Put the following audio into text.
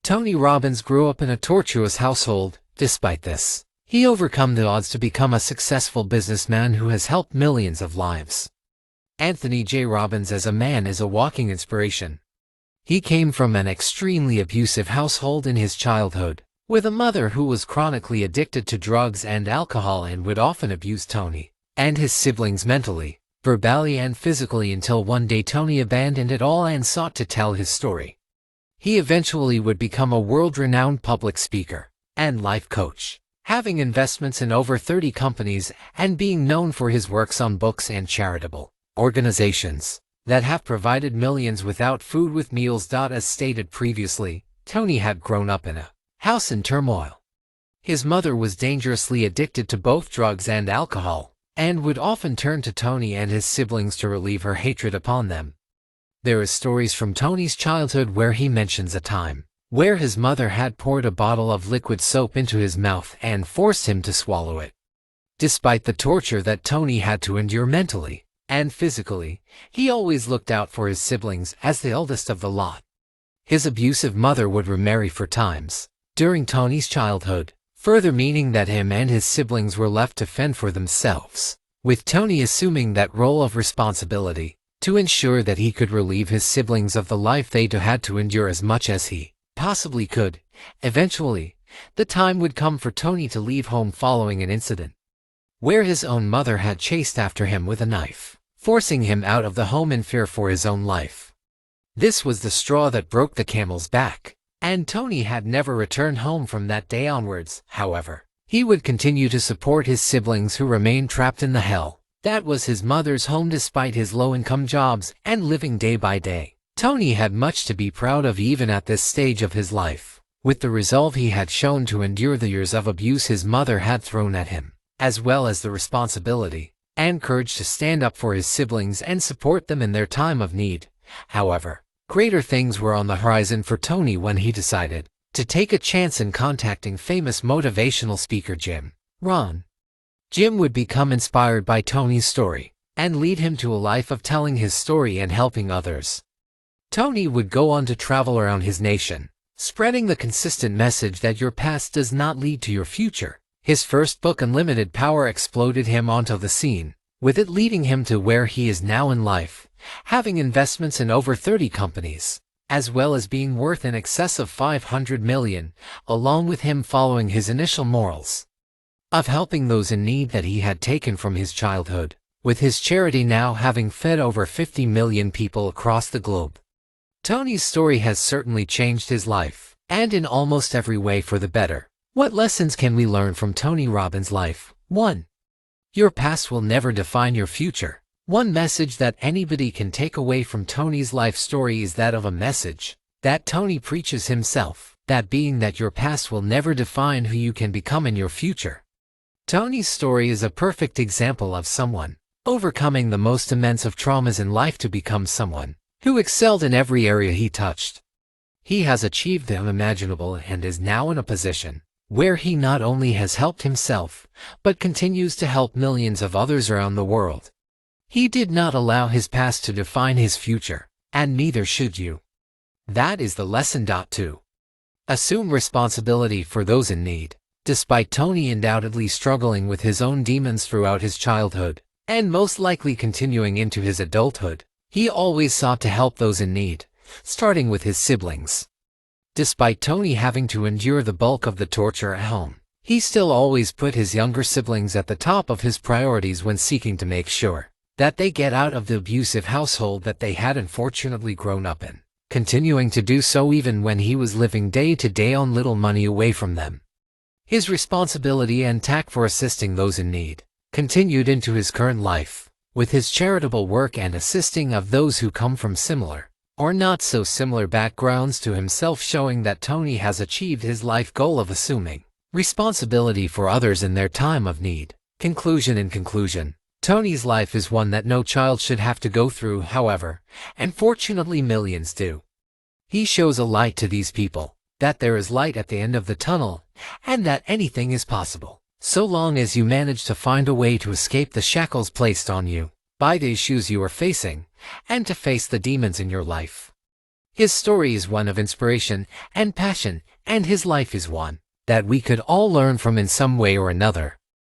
Jony Robbins grew up in a tortuous household. Despite this, he overcome the odds to become a successful businessman who has helped millions of lives. Anthony J. Robbins as a man is a walking inspiration. He came from an extremely abusive household in his childhood, with a mother who was chronically addicted to drugs and alcohol and would often abuse Jony and his siblings mentally, verbally and physically until one day Jony abandoned it all and sought to tell his story. He eventually would become a world-renowned public speaker and life coach, having investments in over 30 companies and being known for his works on books and charitable organizations that have provided millions without food with meals. As stated previously, Jony had grown up in a house in turmoil. His mother was dangerously addicted to both drugs and alcohol, and would often turn to Jony and his siblings to relieve her hatred upon them. There is stories from Jony's childhood where he mentions a time where his mother had poured a bottle of liquid soap into his mouth and forced him to swallow it. Despite the torture that Jony had to endure mentally and physically, he always looked out for his siblings as the eldest of the lot. His abusive mother would remarry 4 times during Jony's childhood, further meaning that him and his siblings were left to fend for themselves, with Jony assuming that role of responsibility to ensure that he could relieve his siblings of the life they had to endure as much as he possibly could. Eventually, the time would come for Jony to leave home following an incident where his own mother had chased after him with a knife, forcing him out of the home in fear for his own life. This was the straw that broke the camel's back, and Jony had never returned home from that day onwards. However, he would continue to support his siblings who remained trapped in the hell that was his mother's home despite his low-income jobs and living day by day. Jony had much to be proud of even at this stage of his life, with the resolve he had shown to endure the years of abuse his mother had thrown at him, as well as the responsibility and courage to stand up for his siblings and support them in their time of need. However, greater things were on the horizon for Jony when he decided to take a chance in contacting famous motivational speaker Jim Rohn. Jim would become inspired by Jony's story and lead him to a life of telling his story and helping others. Jony would go on to travel around his nation, spreading the consistent message that your past does not lead to your future. His first book, Unlimited Power, exploded him onto the scene, with it leading him to where he is now in life, having investments in over 30 companies, as well as being worth in excess of $500 million, along with him following his initial morals of helping those in need that he had taken from his childhood, with his charity now having fed over 50 million people across the globe. Jony's story has certainly changed his life, and in almost every way for the better. What lessons can we learn from Jony Robbins' life? 1. Your past will never define your future. One message that anybody can take away from Jony's life story is that of a message that Jony preaches himself, that being that your past will never define who you can become in your future. Jony's story is a perfect example of someone overcoming the most immense of traumas in life to become someone who excelled in every area he touched. He has achieved the unimaginable and is now in a position where he not only has helped himself, but continues to help millions of others around the world. He did not allow his past to define his future, and neither should you. That is the lesson. 2. Assume responsibility for those in need. Despite Jony undoubtedly struggling with his own demons throughout his childhood, and most likely continuing into his adulthood, he always sought to help those in need, starting with his siblings. Despite Jony having to endure the bulk of the torture at home, he still always put his younger siblings at the top of his priorities when seeking to make sure that they get out of the abusive household that they had unfortunately grown up in, continuing to do so even when he was living day to day on little money away from them. His responsibility and tact for assisting those in need continued into his current life, with his charitable work and assisting of those who come from similar or not so similar backgrounds to himself, showing that Jony has achieved his life goal of assuming responsibility for others in their time of need. Conclusion. In conclusion, Jony's life is one that no child should have to go through, however, and fortunately millions do. He shows a light to these people, that there is light at the end of the tunnel, and that anything is possible, so long as you manage to find a way to escape the shackles placed on you by the issues you are facing, and to face the demons in your life. His story is one of inspiration and passion, and his life is one that we could all learn from in some way or another.